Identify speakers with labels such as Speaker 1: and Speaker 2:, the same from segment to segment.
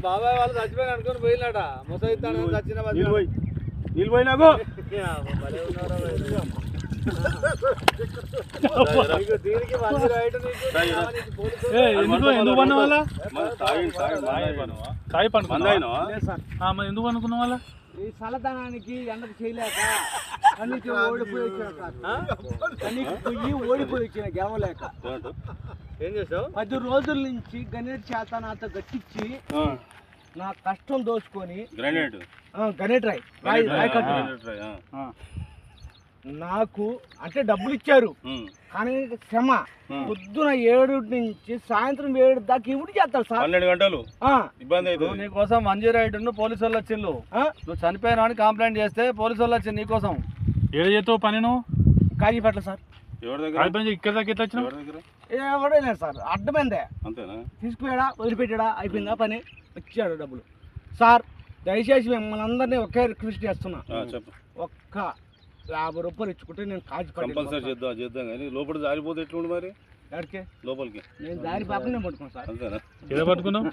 Speaker 1: బాబాయ్ వాళ్ళు చచ్చిపోయిన అనుకుని పోయినట ముసైతాను చచ్చిన
Speaker 2: నిలిపోయినాకు
Speaker 3: ఎందుకు పన్న వాళ్ళ తాయి పండుకున్నా ఎందుకు అనుకున్న వాళ్ళ
Speaker 1: ఈ చల్లదనానికి ఎండకు చేయలేక కన్నీకి ఓడిపోయి వచ్చిన కన్నీకి పొయ్యి ఓడిపోయి వచ్చిన గెలవలేక ఏం చేసావు 10 రోజుల నుంచి గణేట్ చేత నాతో గట్టించి నా కష్టం దోచుకొని గణేట్ రాయ్ కట్టు నాకు అంటే డబ్బులు ఇచ్చారు కానీ క్షమ పొద్దున 7 నుంచి సాయంత్రం 7 దాకా ఇవి చేస్తారు సార్
Speaker 2: 12 గంటలు ఇబ్బంది అవుతుంది
Speaker 3: నీకోసం 108 పోలీసు వాళ్ళు వచ్చిండు నువ్వు చనిపోయినా అని కంప్లైంట్ చేస్తే పోలీసు వాళ్ళు వచ్చింది నీకోసం ఏడు చేస్తావు పని నువ్వు కాజీపేటలో సార్ ఎవరి దగ్గర ఇక్కడ దాకా ఎట్లా వచ్చినావు ఎవడే లేదు సార్ అడ్డమైందే అంతేనా తీసుకుపోయాడా వదిలిపెట్టాడా అయిపోయిందా పని వచ్చాడు డబ్బులు సార్ దయచేసి మిమ్మల్ని అందరినీ ఒకే రిక్వెస్ట్ చేస్తున్నా ఒక్క 50 రూపాయలు ఇచ్చుకుంటే నేను
Speaker 2: కంపల్సరీ చేద్దాం కానీ లోపల జారిపోతే ఎట్లుండి మరి
Speaker 3: ఎక్కడికి లోపలికి
Speaker 1: నేను దారి పాపనే పట్టుకున్నాను సార్
Speaker 2: అంతేనా
Speaker 3: ఏదో పట్టుకున్నావు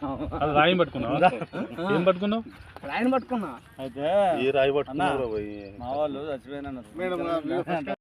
Speaker 3: అది రాయి పట్టుకున్నావు ఏం పట్టుకున్నావు
Speaker 1: రాయిని పట్టుకున్నా
Speaker 2: అయితే ఏ రాయి పట్టుకున్నా
Speaker 3: మా వాళ్ళు చచ్చిపోయినా